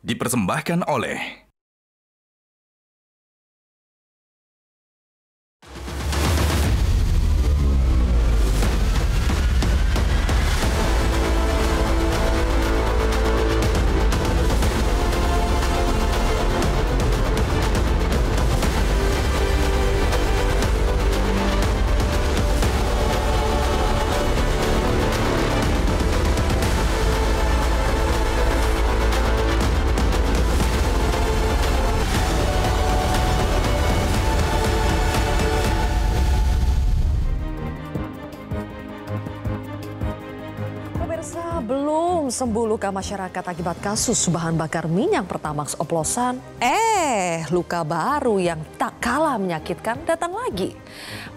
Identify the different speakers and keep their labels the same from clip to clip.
Speaker 1: dipersembahkan oleh
Speaker 2: Belum sembuh luka masyarakat akibat kasus bahan bakar minyak Pertamax oplosan. Luka baru yang tak kalah menyakitkan datang lagi.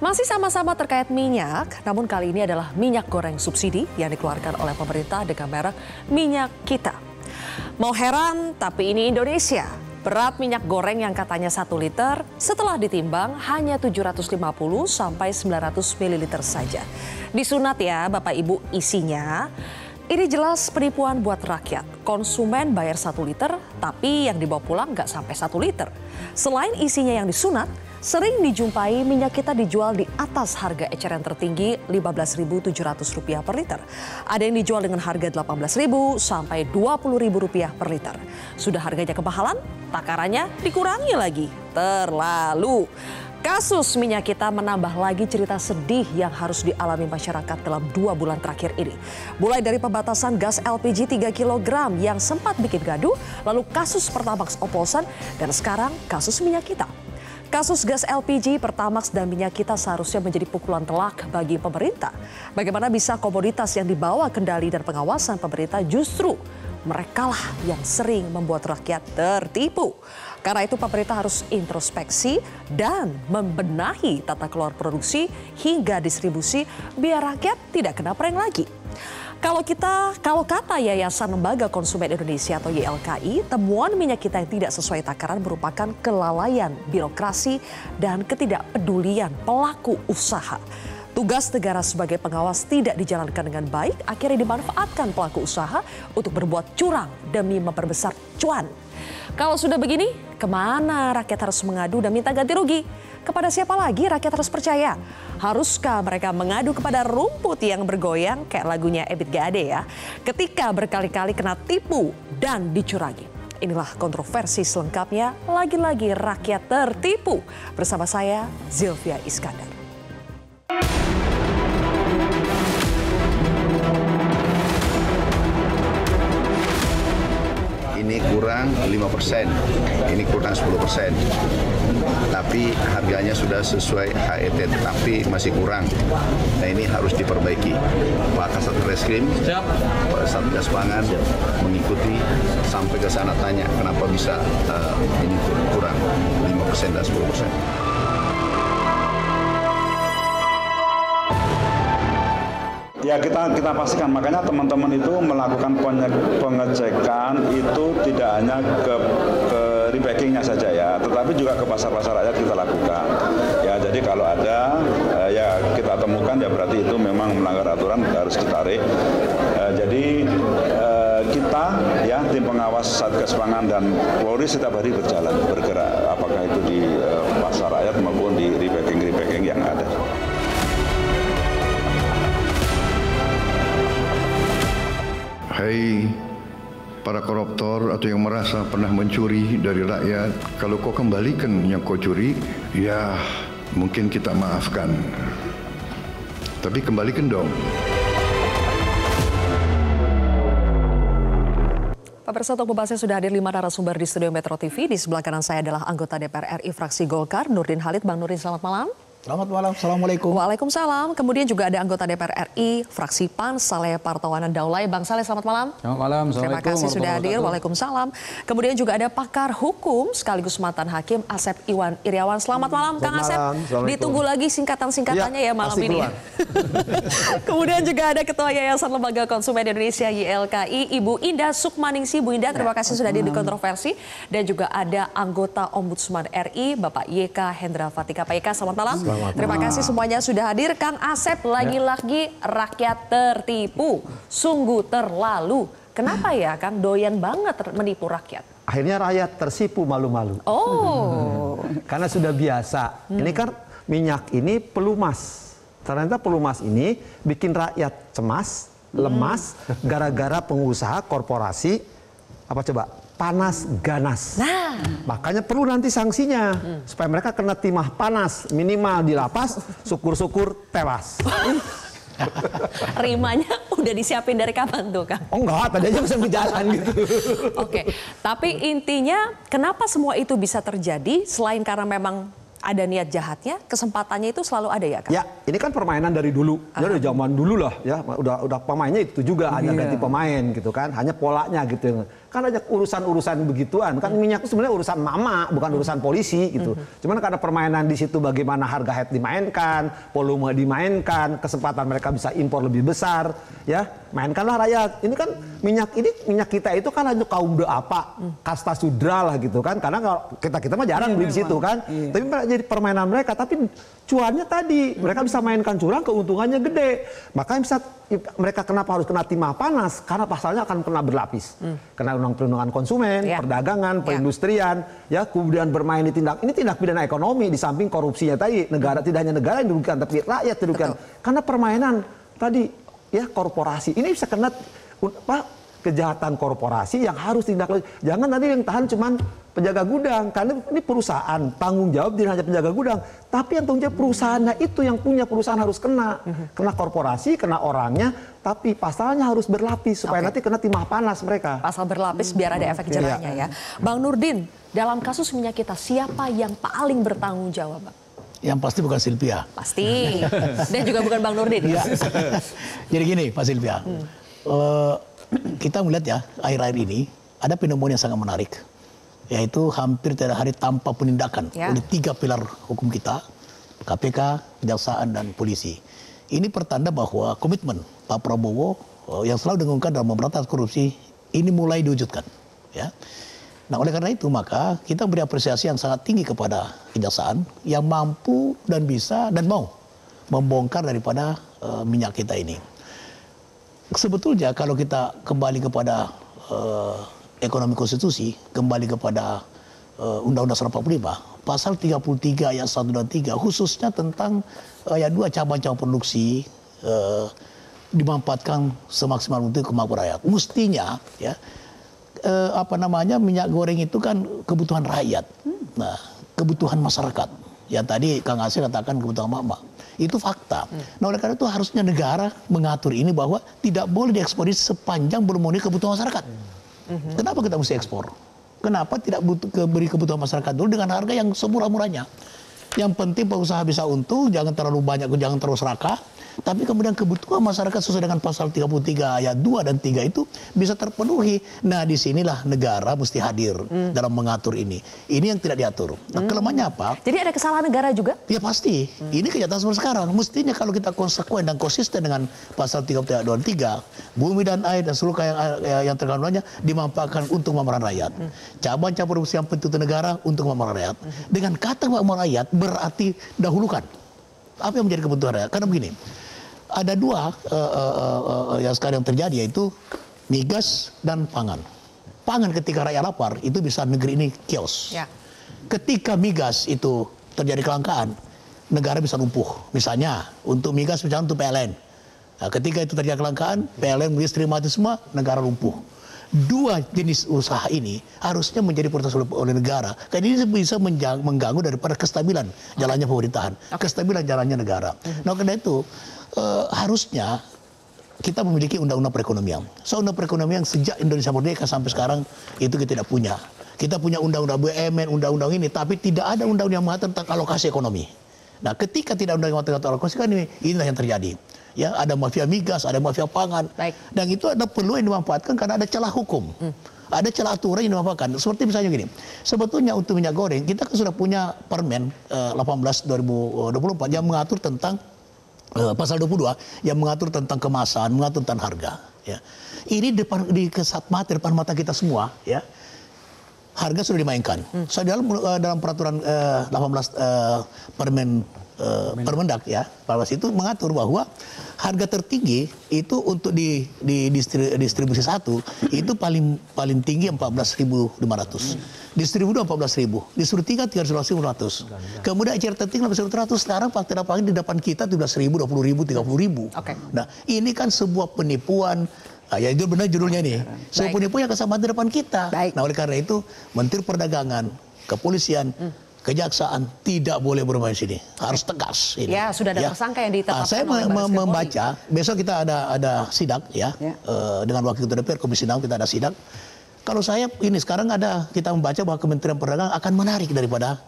Speaker 2: Masih sama-sama terkait minyak, namun kali ini adalah minyak goreng subsidi yang dikeluarkan oleh pemerintah dengan merek Minyak Kita. Mau heran, tapi ini Indonesia. Berat minyak goreng yang katanya 1 liter setelah ditimbang hanya 750 sampai 900 ml saja. Disunat ya Bapak Ibu isinya. Ini jelas penipuan buat rakyat. Konsumen bayar 1 liter, tapi yang dibawa pulang nggak sampai 1 liter. Selain isinya yang disunat, sering dijumpai minyak kita dijual di atas harga eceran tertinggi Rp15.700 per liter. Ada yang dijual dengan harga Rp18.000 sampai Rp20.000 per liter. Sudah harganya kemahalan, takarannya dikurangi lagi. Terlalu. Kasus minyak kita menambah lagi cerita sedih yang harus dialami masyarakat dalam 2 bulan terakhir ini. Mulai dari pembatasan gas LPG 3 kg yang sempat bikin gaduh, lalu kasus Pertamax oplosan, dan sekarang kasus minyak kita. Kasus gas LPG, Pertamax, dan minyak kita seharusnya menjadi pukulan telak bagi pemerintah. Bagaimana bisa komoditas yang dibawa kendali dan pengawasan pemerintah justru merekalah yang sering membuat rakyat tertipu. Karena itu pemerintah harus introspeksi dan membenahi tata kelola produksi hingga distribusi biar rakyat tidak kena prank lagi. Kalau kata Yayasan Lembaga Konsumen Indonesia atau YLKI, temuan minyak kita yang tidak sesuai takaran merupakan kelalaian birokrasi dan ketidakpedulian pelaku usaha. Tugas negara sebagai pengawas tidak dijalankan dengan baik, akhirnya dimanfaatkan pelaku usaha untuk berbuat curang demi memperbesar cuan. Kalau sudah begini, kemana rakyat harus mengadu dan minta ganti rugi? Kepada siapa lagi rakyat harus percaya? Haruskah mereka mengadu kepada rumput yang bergoyang kayak lagunya Ebit Gade ya? Ketika berkali-kali kena tipu dan dicurangi. Inilah kontroversi selengkapnya, lagi-lagi rakyat tertipu. Bersama saya, Zilvia Iskandar.
Speaker 3: Ini kurang 5%, ini kurang 10%. Tapi harganya sudah sesuai HET, tapi masih kurang. Nah ini harus diperbaiki. Pak Kasat Reskrim, Pak Satgas Pangan mengikuti sampai ke sana tanya kenapa bisa ini kurang 5% dan 10%.
Speaker 4: Ya kita pastikan, makanya teman-teman itu melakukan pengecekan itu tidak hanya ke repackingnya saja ya, tetapi juga ke pasar-pasar rakyat kita lakukan. Ya jadi kalau ada ya kita temukan ya berarti itu memang melanggar aturan, harus ditarik. Jadi kita ya tim pengawas Satgas Pangan dan Polri setiap hari bergerak, apakah itu di pasar rakyat maupun di repacking yang ada.
Speaker 5: Hai para koruptor atau yang merasa pernah mencuri dari rakyat, kalau kau kembalikan yang kau curi, ya mungkin kita maafkan. Tapi kembalikan dong.
Speaker 2: Pemirsa, untuk membahasnya sudah hadir 5 narasumber di studio Metro TV. Di sebelah kanan saya adalah anggota DPR RI fraksi Golkar, Nurdin Halid. Bang Nurdin, selamat malam.
Speaker 6: Selamat malam, Assalamualaikum.
Speaker 2: Waalaikumsalam. Kemudian juga ada anggota DPR RI, fraksi PAN, Saleh Partowanan Daulay. Bang Saleh, selamat malam.
Speaker 6: Selamat malam,
Speaker 2: Terima kasih sudah hadir. Waalaikumsalam. Kemudian juga ada pakar hukum sekaligus mantan hakim Asep Iwan Iriawan. Selamat malam, Kang Asep. Ditunggu lagi singkatan-singkatannya ya malam ini. Kemudian juga ada Ketua Yayasan Lembaga Konsumen Indonesia YLKI, Ibu Indah Sukmaningsi. Bu Indah, terima kasih sudah hadir di kontroversi. Dan juga ada anggota Ombudsman RI, Bapak YK Hendra Fatika. Pak YK, selamat malam. Terima kasih semuanya sudah hadir. Kang Asep, lagi-lagi rakyat tertipu, sungguh terlalu. Kenapa ya Kang doyan banget menipu rakyat?
Speaker 1: Akhirnya rakyat tersipu malu-malu.
Speaker 2: Oh.
Speaker 1: Karena sudah biasa. Ini kan minyak ini pelumas. Ternyata pelumas ini bikin rakyat cemas, lemas, gara-gara pengusaha korporasi, apa coba, panas ganas.
Speaker 2: Nah.
Speaker 1: Makanya perlu nanti sanksinya, supaya mereka kena timah panas, minimal di lapas, syukur-syukur tewas.
Speaker 2: Rimanya udah disiapin dari kapan tuh, Kang?
Speaker 1: Oh enggak, tadi aja bisa berjalan gitu.
Speaker 2: Oke, tapi intinya kenapa semua itu bisa terjadi selain karena memang ada niat jahatnya, kesempatannya itu selalu ada ya, Kang?
Speaker 1: Ya, ini kan permainan dari dulu. Ya dari zaman dulu lah ya, udah pemainnya itu juga ada ganti pemain gitu kan, hanya polanya gitu. Kan ada urusan-urusan begituan. Kan minyak itu sebenarnya urusan mama, bukan urusan polisi gitu. Cuman karena permainan di situ bagaimana harga head dimainkan, volume dimainkan, kesempatan mereka bisa impor lebih besar, ya. Mainkanlah rakyat. Ini kan minyak kita itu kan hanya kaum apa, kasta sudra lah gitu kan. Karena kalau kita mah jarang beli di situ kan. Tapi jadi permainan mereka, tapi cuannya tadi mereka bisa mainkan curang, keuntungannya gede. Makanya bisa mereka kenapa harus kena timah panas? Karena pasalnya akan kena berlapis. Kena undang perlindungan konsumen, perdagangan, perindustrian, ya kemudian bermain di ini tindak pidana ekonomi di samping korupsinya tadi. Negara tidak hanya negara yang dirugikan, tapi rakyat dirugikan. Karena permainan tadi ya korporasi ini bisa kena kejahatan korporasi yang harus tindak lanjut. Jangan nanti yang tahan cuman penjaga gudang, karena ini perusahaan tanggung jawab tidak hanya penjaga gudang, tapi yang tanggung jawab perusahaannya itu yang punya perusahaan harus kena korporasi, kena orangnya, tapi pasalnya harus berlapis supaya nanti kena timah panas mereka.
Speaker 2: Pasal berlapis biar ada efek jerahnya ya. Bang Nurdin, dalam kasus minyak kita siapa yang paling bertanggung jawab, Bang?
Speaker 6: Yang pasti bukan Sylvia.
Speaker 2: Pasti. Dan juga bukan Bang Nurdin.
Speaker 6: Ya. Jadi gini, Pak Sylvia. Kita melihat ya, akhir-akhir ini ada fenomena yang sangat menarik. Yaitu hampir tiada hari tanpa penindakan oleh 3 pilar hukum kita. KPK, Kejaksaan, dan Polisi. Ini pertanda bahwa komitmen Pak Prabowo yang selalu dengungkan dalam memberantas korupsi ini mulai diwujudkan. Ya. Nah, oleh karena itu maka kita beri apresiasi yang sangat tinggi kepada Kejaksaan yang mampu dan bisa dan mau membongkar daripada minyak kita ini. Sebetulnya kalau kita kembali kepada ekonomi konstitusi, kembali kepada Undang-Undang 45, pasal 33 ayat 1 dan 3 khususnya tentang ayat 2 cabang-cabang produksi dimanfaatkan semaksimal untuk kemakmuran rakyat. Mestinya ya minyak goreng itu kan kebutuhan rakyat. Nah, kebutuhan masyarakat. Yang tadi Kang Asir katakan kebutuhan mama. Itu fakta. Nah, oleh karena itu harusnya negara mengatur ini bahwa tidak boleh diekspor sepanjang belum memenuhi kebutuhan masyarakat. Kenapa kita mesti ekspor? Kenapa tidak beri kebutuhan masyarakat dulu dengan harga yang semurah-murahnya? Yang penting pengusaha bisa untung, jangan terlalu banyak, jangan terus serakah. Tapi kemudian kebutuhan masyarakat sesuai dengan pasal 33 ayat 2 dan 3 itu bisa terpenuhi. Nah, disinilah negara mesti hadir dalam mengatur ini. Ini yang tidak diatur. Nah, kelemahannya apa?
Speaker 2: Jadi ada kesalahan negara juga?
Speaker 6: Ya pasti. Ini kenyataan seperti sekarang. Mestinya kalau kita konsekuen dan konsisten dengan pasal 33 ayat 2 dan 3, bumi dan air dan seluruh yang terkandungnya dimanfaatkan untuk memeran rakyat. Cabang-cabang produksi yang penting untuk negara untuk memeran rakyat. Dengan kata memeran rakyat berarti dahulukan. Apa yang menjadi kebutuhan rakyat? Karena begini, ada 2 yang sekarang terjadi, yaitu migas dan pangan. Pangan ketika rakyat lapar itu bisa negeri ini chaos. Ya. Ketika migas itu terjadi kelangkaan, negara bisa lumpuh. Misalnya untuk migas, misalnya untuk PLN. Nah, ketika itu terjadi kelangkaan, PLN listrik mati semua, negara lumpuh. 2 jenis usaha ini harusnya menjadi prioritas oleh negara. Karena ini bisa mengganggu daripada kestabilan jalannya pemerintahan, kestabilan jalannya negara. Nah, karena itu harusnya kita memiliki undang-undang perekonomian. So, undang perekonomian sejak Indonesia merdeka sampai sekarang itu kita tidak punya. Kita punya undang-undang BUMN, undang-undang ini, tapi tidak ada undang yang mengatur tentang alokasi ekonomi. Nah, ketika tidak ada undang yang mengatur alokasi kan inilah yang terjadi. Ya, ada mafia migas, ada mafia pangan. Baik. Dan itu ada perlu yang dimanfaatkan karena ada celah hukum. Ada celah aturan yang dimanfaatkan. Seperti misalnya gini, sebetulnya untuk minyak goreng, kita kan sudah punya Permen 18/2024 yang mengatur tentang pasal 22 yang mengatur tentang kemasan, mengatur tentang harga. Ya. Ini di depan mata kita semua, ya. Harga sudah dimainkan. So, dalam peraturan 18 Permen Permendak ya, Perwas itu mengatur bahwa harga tertinggi itu untuk di distribusi 1 itu paling tinggi 14.500. Distribusi 14.000, distribusi 3 13.500. Kemudian eceran tertinggi 11.100. Sekarang fakta lapangan di depan kita 17.000, 20.000, 30.000.
Speaker 2: Oke.
Speaker 6: Nah, ini kan sebuah penipuan. Ya itu benar judulnya nih. Sebuah penipuan yang kesamaan di depan kita.
Speaker 2: Baik.
Speaker 6: Nah, oleh karena itu Menteri Perdagangan, Kepolisian, Kejaksaan tidak boleh bermain sini, harus tegas. Ini.
Speaker 2: Ya, sudah ada tersangka yang ditetapkan
Speaker 6: Saya
Speaker 2: oleh Baris Krim Polri.
Speaker 6: membaca, besok kita ada sidak ya, dengan Wakil Ketua DPR Komisi 6 kita ada sidak. Kalau saya ini sekarang kita membaca bahwa Kementerian Perdagangan akan menarik daripada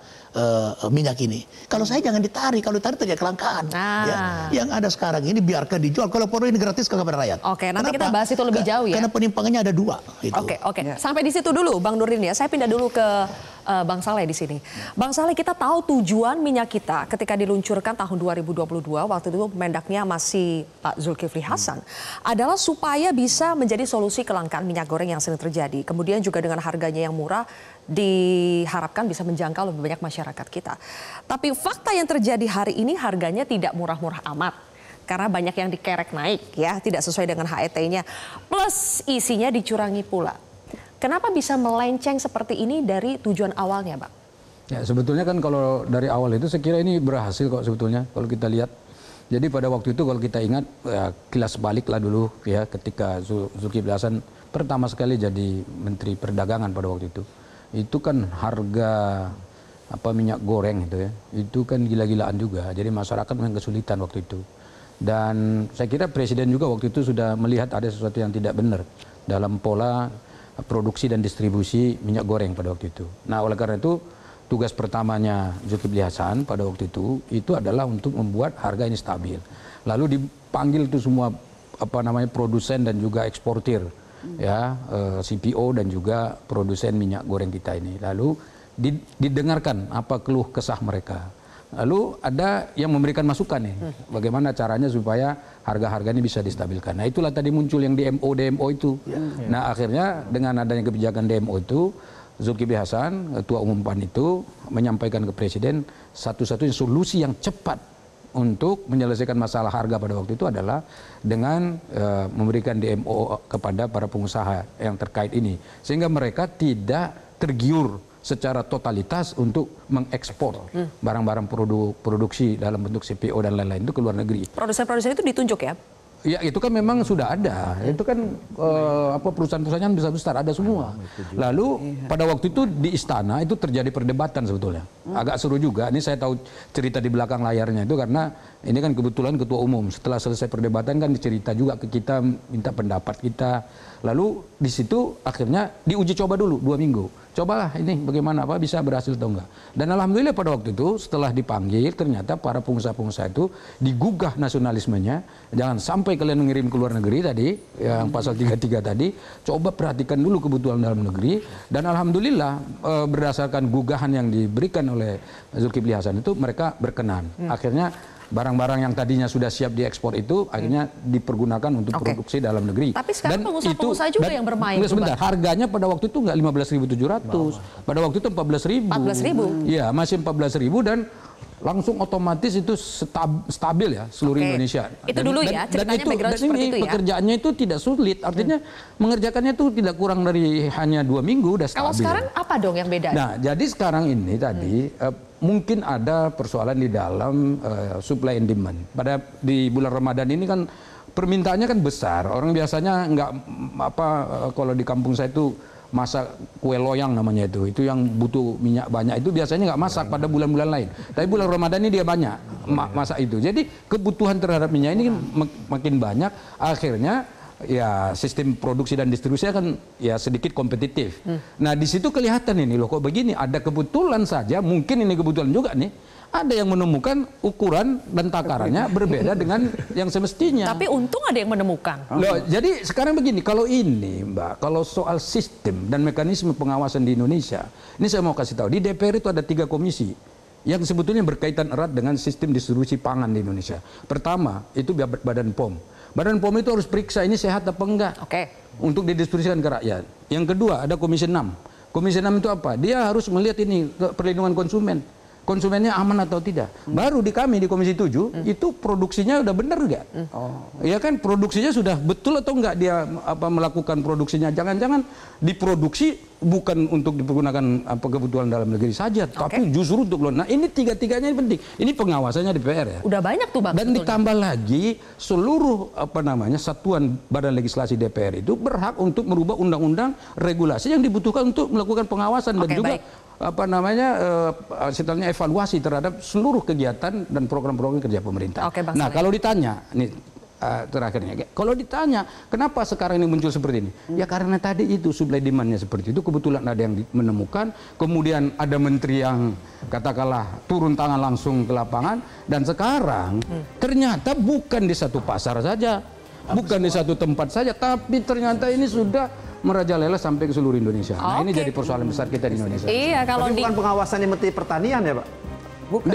Speaker 6: minyak ini. Kalau saya jangan ditarik, kalau ditarik terjadi kelangkaan. Ya. Yang ada sekarang ini biarkan dijual. Kalau perlu ini gratis kepada rakyat.
Speaker 2: Oke, nanti kita bahas itu lebih jauh ya.
Speaker 6: Karena penimpangannya ada 2.
Speaker 2: Oke. Sampai di situ dulu, Bang Nurdin ya. Saya pindah dulu ke Bang Saleh di sini. Bang Saleh, kita tahu tujuan minyak kita ketika diluncurkan tahun 2022, waktu itu Mendaknya masih Pak Zulkifli Hasan, adalah supaya bisa menjadi solusi kelangkaan minyak goreng yang sering terjadi. Kemudian juga dengan harganya yang murah, diharapkan bisa menjangkau lebih banyak masyarakat kita. Tapi fakta yang terjadi hari ini harganya tidak murah-murah amat. Karena banyak yang dikerek naik ya, tidak sesuai dengan HET-nya. Plus isinya dicurangi pula. Kenapa bisa melenceng seperti ini dari tujuan awalnya, Bang?
Speaker 7: Ya, sebetulnya kan kalau dari awal itu saya kira ini berhasil kok sebetulnya kalau kita lihat. Jadi pada waktu itu kalau kita ingat ya, kilas balik lah dulu ya ketika Zulkifli Hasan pertama sekali jadi Menteri Perdagangan pada waktu itu. Itu kan harga minyak goreng itu ya, itu kan gila-gilaan juga. Jadi masyarakat memang kesulitan waktu itu. Dan saya kira Presiden juga waktu itu sudah melihat ada sesuatu yang tidak benar dalam pola produksi dan distribusi minyak goreng pada waktu itu. Nah, oleh karena itu tugas pertamanya Zulkifli Hasan pada waktu itu adalah untuk membuat harga ini stabil. Lalu dipanggil itu semua produsen dan juga eksportir, ya CPO dan juga produsen minyak goreng kita ini. Lalu didengarkan apa keluh kesah mereka. Lalu ada yang memberikan masukan nih, bagaimana caranya supaya harga-harga ini bisa distabilkan. Nah, itulah tadi muncul yang DMO itu. Nah, akhirnya dengan adanya kebijakan DMO itu, Zulkifli Hasan, Ketua Umum PAN itu menyampaikan ke Presiden satu-satunya solusi yang cepat untuk menyelesaikan masalah harga pada waktu itu adalah dengan memberikan DMO kepada para pengusaha yang terkait ini. Sehingga mereka tidak tergiur secara totalitas untuk mengekspor barang-barang produksi dalam bentuk CPO dan lain-lain itu ke luar negeri.
Speaker 2: Produsen-produsen itu ditunjuk ya?
Speaker 7: Ya itu kan memang sudah ada. Itu kan perusahaan-perusahaan besar-besar ada semua. Lalu pada waktu itu di istana itu terjadi perdebatan sebetulnya. Agak seru juga. Ini saya tahu cerita di belakang layarnya itu karena ini kan kebetulan Ketua Umum. Setelah selesai perdebatan kan dicerita juga ke kita, minta pendapat kita. Lalu di situ akhirnya diuji coba dulu 2 minggu. Cobalah ini bagaimana bisa berhasil atau enggak. Dan alhamdulillah pada waktu itu setelah dipanggil ternyata para pengusaha-pengusaha itu digugah nasionalismenya. Jangan sampai kalian mengirim ke luar negeri tadi yang pasal 33 tadi, coba perhatikan dulu kebutuhan dalam negeri. Dan alhamdulillah berdasarkan gugahan yang diberikan oleh Zulkifli Hasan itu mereka berkenan. Akhirnya barang-barang yang tadinya sudah siap diekspor itu akhirnya dipergunakan untuk produksi dalam negeri.
Speaker 2: Tapi sekarang pengusaha-pengusaha juga yang bermain.
Speaker 7: Sebentar, harganya pada waktu itu nggak 15.700, pada waktu itu 14.000.
Speaker 2: 14.000?
Speaker 7: Iya, masih 14.000 dan langsung otomatis itu stabil ya seluruh Indonesia.
Speaker 2: Itu dulu ya, ceritanya background seperti itu ya.
Speaker 7: Pekerjaannya itu tidak sulit, artinya mengerjakannya itu tidak kurang dari hanya 2 minggu udah stabil.
Speaker 2: Kalau sekarang apa dong yang beda?
Speaker 7: Nah, jadi sekarang ini tadi mungkin ada persoalan di dalam supply and demand. Di bulan Ramadan ini kan permintaannya kan besar. Orang biasanya nggak kalau di kampung saya itu masak kue loyang namanya itu yang butuh minyak banyak itu biasanya nggak masak pada bulan-bulan lain. Tapi bulan Ramadan ini dia banyak masak itu. Jadi kebutuhan terhadap minyak ini kan makin banyak. Akhirnya ya sistem produksi dan distribusi kan ya sedikit kompetitif. Nah di situ kelihatan ini loh kok begini, ada kebetulan saja, mungkin ini kebetulan juga nih, ada yang menemukan ukuran dan takarannya berbeda dengan yang semestinya.
Speaker 2: Tapi untung ada yang menemukan.
Speaker 7: Loh, jadi sekarang begini, kalau ini Mbak, kalau soal sistem dan mekanisme pengawasan di Indonesia, ini saya mau kasih tahu, di DPR itu ada 3 komisi yang sebetulnya berkaitan erat dengan sistem distribusi pangan di Indonesia. Pertama, itu Badan POM. Badan POM itu harus periksa ini sehat apa enggak untuk didistribusikan ke rakyat. Yang kedua ada Komisi 6. Komisi 6 itu apa? Dia harus melihat ini perlindungan konsumen. konsumennya aman atau tidak. Baru di kami di Komisi 7 itu produksinya udah benar nggak? Ya kan produksinya sudah betul atau nggak dia melakukan produksinya? Jangan-jangan diproduksi bukan untuk dipergunakan kebutuhan dalam negeri saja, tapi justru untuk luar. Nah ini tiga-tiganya penting. Ini pengawasannya DPR ya.
Speaker 2: Udah banyak tuh Bang.
Speaker 7: Dan ditambah lagi seluruh satuan badan legislasi DPR itu berhak untuk merubah undang-undang regulasi yang dibutuhkan untuk melakukan pengawasan dan juga istilahnya evaluasi terhadap seluruh kegiatan dan program-program kerja pemerintah. Nah, kalau ditanya, nih terakhirnya, kalau ditanya kenapa sekarang ini muncul seperti ini, ya karena tadi itu supply demand-nya seperti itu, kebetulan ada yang menemukan, kemudian ada menteri yang katakanlah turun tangan langsung ke lapangan, dan sekarang ternyata bukan di satu pasar saja, bukan di satu tempat saja, tapi ternyata ini sudah merajalela sampai ke seluruh Indonesia. Nah ini jadi persoalan besar kita di Indonesia.
Speaker 2: Iya, kalau
Speaker 1: bukan pengawasannya Menteri Pertanian ya Pak?
Speaker 7: Bukan.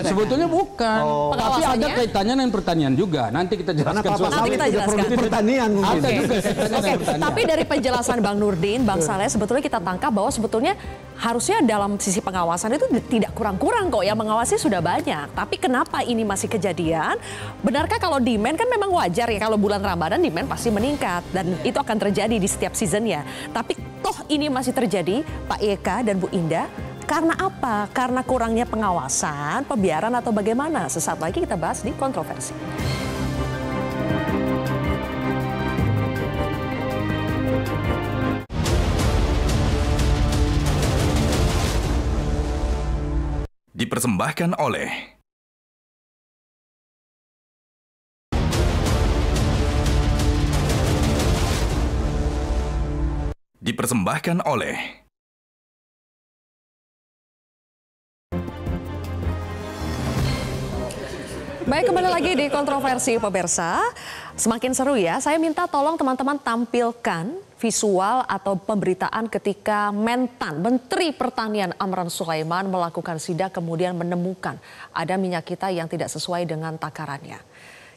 Speaker 7: Sebetulnya bukan. Tapi ada kaitannya dengan pertanian juga. Nanti kita jelaskan.
Speaker 2: Nanti kita jelaskan.
Speaker 1: Pertanian mungkin.
Speaker 7: Ada juga kaitannya pertanian.
Speaker 2: Tapi dari penjelasan Bang Nurdin, Bang Saleh, sebetulnya kita tangkap bahwa sebetulnya harusnya dalam sisi pengawasan itu tidak kurang-kurang kok. Yang mengawasi sudah banyak. Tapi kenapa ini masih kejadian? Benarkah kalau demand kan memang wajar ya, kalau bulan Ramadan demand pasti meningkat. Dan itu akan terjadi di setiap seasonnya. Tapi toh ini masih terjadi, Pak Eka dan Bu Indah. Karena apa? Karena kurangnya pengawasan, pembiaran atau bagaimana? Sesaat lagi kita bahas di Kontroversi.
Speaker 8: Dipersembahkan oleh
Speaker 2: Baik, kembali lagi di Kontroversi pemirsa. Semakin seru ya, saya minta tolong teman-teman tampilkan visual atau pemberitaan ketika Menteri Pertanian Amran Sulaiman melakukan sidak kemudian menemukan ada minyak kita yang tidak sesuai dengan takarannya.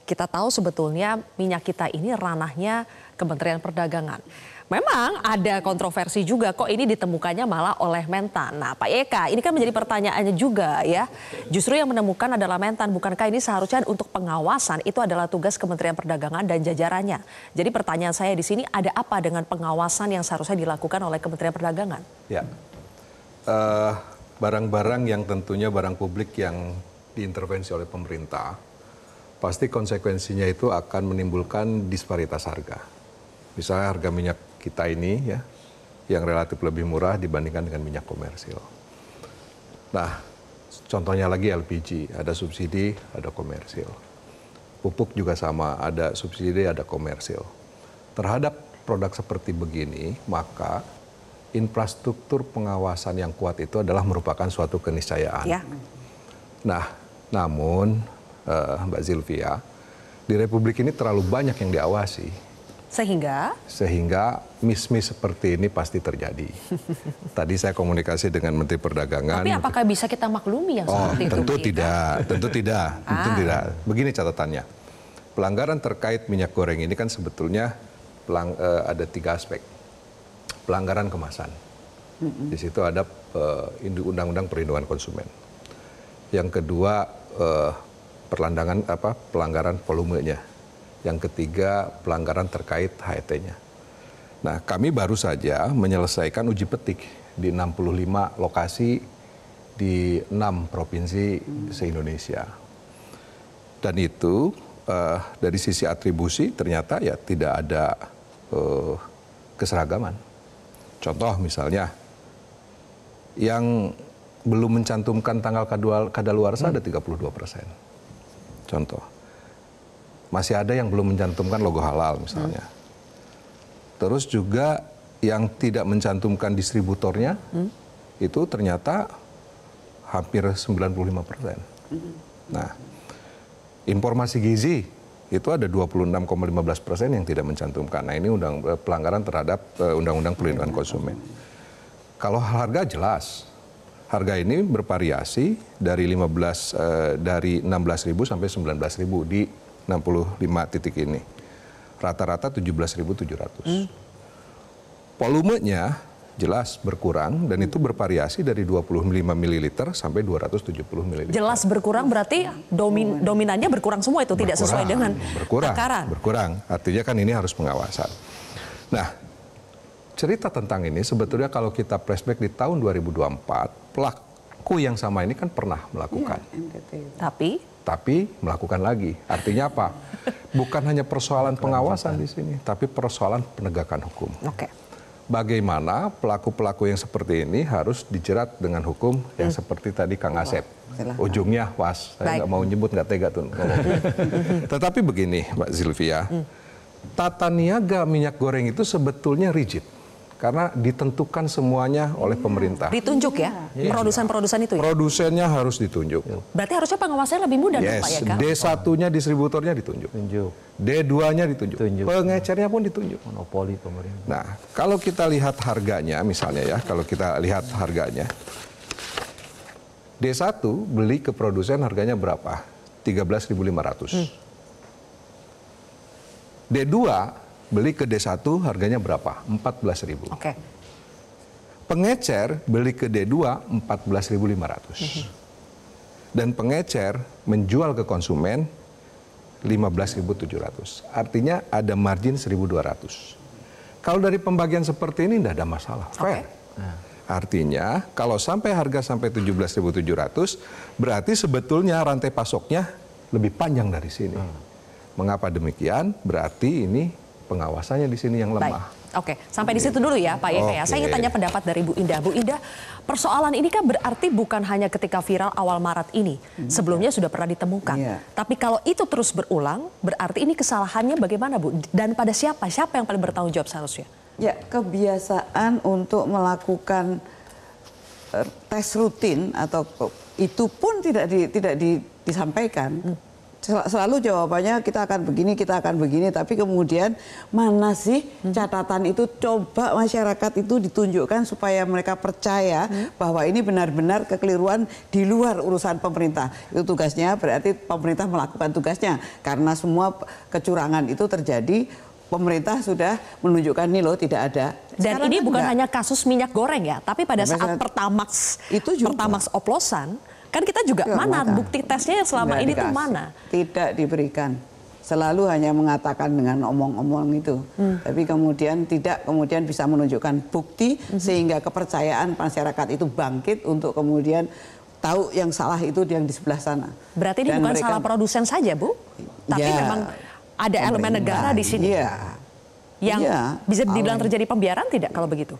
Speaker 2: Kita tahu sebetulnya minyak kita ini ranahnya Kementerian Perdagangan. Memang ada kontroversi juga, kok ini ditemukannya malah oleh Mentan. Nah Pak Eka, ini kan menjadi pertanyaannya juga ya. Justru yang menemukan adalah Mentan, bukankah ini seharusnya untuk pengawasan itu adalah tugas Kementerian Perdagangan dan jajarannya. Jadi pertanyaan saya di sini, ada apa dengan pengawasan yang seharusnya dilakukan oleh Kementerian Perdagangan?
Speaker 9: Ya, barang-barang yang tentunya barang publik yang diintervensi oleh pemerintah, pasti konsekuensinya itu akan menimbulkan disparitas harga. Misalnya harga minyak kita ini ya, yang relatif lebih murah dibandingkan dengan minyak komersil. Nah, contohnya lagi LPG, ada subsidi, ada komersil. Pupuk juga sama, ada subsidi, ada komersil. Terhadap produk seperti begini, maka infrastruktur pengawasan yang kuat itu adalah merupakan suatu keniscayaan. Ya. Nah, namun Mbak Zilvia, di Republik ini terlalu banyak yang diawasi. Sehingga miss-miss seperti ini pasti terjadi. Tadi saya komunikasi dengan Menteri Perdagangan.
Speaker 2: Tapi apakah bisa kita maklumi yang seperti itu?
Speaker 9: Tentu tidak. Begini catatannya. Pelanggaran terkait minyak goreng ini kan sebetulnya ada 3 aspek. Pelanggaran kemasan. Di situ ada Undang-Undang Perlindungan Konsumen. Yang kedua pelanggaran volumenya. Yang ketiga, pelanggaran terkait HET-nya. Nah, kami baru saja menyelesaikan uji petik di 65 lokasi di 6 provinsi se-Indonesia. Dan itu dari sisi atribusi ternyata ya tidak ada keseragaman. Contoh misalnya, yang belum mencantumkan tanggal kadaluarsa ada 32%. Contoh. Masih ada yang belum mencantumkan logo halal misalnya. Terus juga yang tidak mencantumkan distributornya, itu ternyata hampir 95%. Nah, informasi gizi itu ada 26,15% yang tidak mencantumkan. Nah ini pelanggaran terhadap Undang-Undang Perlindungan Konsumen. Kalau harga jelas, harga ini bervariasi dari 16.000 sampai 19.000 di 65 titik ini. Rata-rata 17.700. Volumenya jelas berkurang dan itu bervariasi dari 25 ml sampai 270 ml.
Speaker 2: Jelas berkurang berarti dominannya berkurang semua itu tidak sesuai dengan takaran.
Speaker 9: Berkurang. Artinya kan ini harus pengawasan. Nah, cerita tentang ini sebetulnya kalau kita flashback di tahun 2024, pelaku yang sama ini kan pernah melakukan. Tapi melakukan lagi. Artinya apa? Bukan hanya persoalan pengawasan di sini, tapi persoalan penegakan hukum. Bagaimana pelaku-pelaku yang seperti ini harus dijerat dengan hukum yang seperti tadi Kang Asep. Ujungnya was, saya nggak mau nyebut, nggak tega tuh. Tetapi begini Mbak Zilvia, tata niaga minyak goreng itu sebetulnya rigid. Karena ditentukan semuanya oleh pemerintah.
Speaker 2: Ditunjuk ya? Produsen-produsen itu ya?
Speaker 9: Produsennya harus ditunjuk.
Speaker 2: Berarti harusnya pengawasannya lebih mudah dong Pak ya kan?
Speaker 9: D1-nya distributornya ditunjuk. D2-nya ditunjuk. Pengecernya pun ditunjuk.
Speaker 1: Monopoli pemerintah.
Speaker 9: Nah, kalau kita lihat harganya misalnya ya, kalau kita lihat harganya. D1 beli ke produsen harganya berapa? 13.500. D2 beli ke D1 harganya berapa? 14.000. Pengecer beli ke D2 14.500. Dan pengecer menjual ke konsumen 15.700. Artinya ada margin 1.200. Kalau dari pembagian seperti ini tidak ada masalah. Fair. Artinya kalau sampai harga sampai 17.700 berarti sebetulnya rantai pasoknya lebih panjang dari sini. Mengapa demikian? Berarti ini pengawasannya di sini yang lemah.
Speaker 2: Oke, sampai di situ dulu ya Pak Yeka ya. Saya ingin tanya pendapat dari Bu Indah. Bu Indah, persoalan ini kan berarti bukan hanya ketika viral awal Maret ini. Sebelumnya sudah pernah ditemukan. Tapi kalau itu terus berulang, berarti ini kesalahannya bagaimana Bu? Dan pada siapa? Siapa yang paling bertanggung jawab seharusnya?
Speaker 10: Ya, kebiasaan untuk melakukan tes rutin atau itu pun tidak disampaikan. Selalu jawabannya kita akan begini, tapi kemudian mana sih catatan itu, coba masyarakat itu ditunjukkan supaya mereka percaya bahwa ini benar-benar kekeliruan di luar urusan pemerintah. Itu tugasnya, berarti pemerintah melakukan tugasnya. Karena semua kecurangan itu terjadi, pemerintah sudah menunjukkan nih loh tidak ada.
Speaker 2: Dan ini bukan hanya kasus minyak goreng ya, tapi pada saat Pertamax oplosan, kan kita juga mana bukti tesnya yang selama ini tuh mana?
Speaker 10: Tidak diberikan. Selalu hanya mengatakan dengan omong-omong itu. Tapi kemudian kemudian bisa menunjukkan bukti sehingga kepercayaan masyarakat itu bangkit untuk kemudian tahu yang salah itu yang di sebelah sana.
Speaker 2: Berarti ini bukan salah produsen saja, Bu? Tapi memang ada elemen negara di sini. Yang bisa dibilang terjadi pembiaran tidak kalau begitu?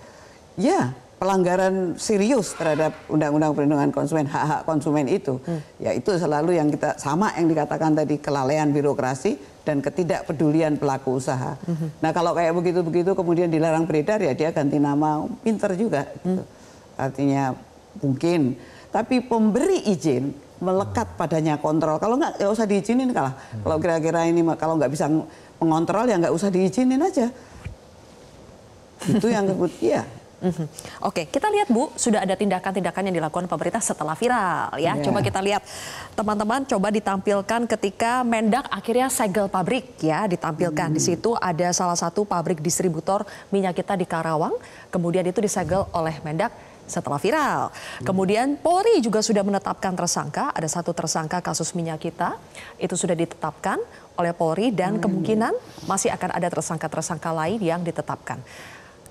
Speaker 10: Ya. Pelanggaran serius terhadap Undang-Undang Perlindungan Konsumen, hak-hak konsumen itu, ya itu selalu yang kita sama yang dikatakan tadi, kelalaian birokrasi dan ketidakpedulian pelaku usaha. Nah kalau kayak begitu-begitu kemudian dilarang beredar ya dia ganti nama, pinter juga. Gitu. Artinya mungkin, tapi pemberi izin melekat padanya kontrol. Kalau nggak usah diizinin kalah. Kalau kira-kira ini kalau nggak bisa mengontrol ya nggak usah diizinin aja. Itu yang kemudian.
Speaker 2: Oke, kita lihat Bu, sudah ada tindakan-tindakan yang dilakukan pemerintah setelah viral ya. Coba kita lihat, teman-teman, coba ditampilkan ketika Mendak akhirnya segel pabrik ya, ditampilkan. Di situ ada salah satu pabrik distributor minyak kita di Karawang, kemudian itu disegel oleh Mendak setelah viral. Kemudian Polri juga sudah menetapkan tersangka, ada satu tersangka kasus minyak kita, itu sudah ditetapkan oleh Polri dan kemungkinan masih akan ada tersangka-tersangka lain yang ditetapkan.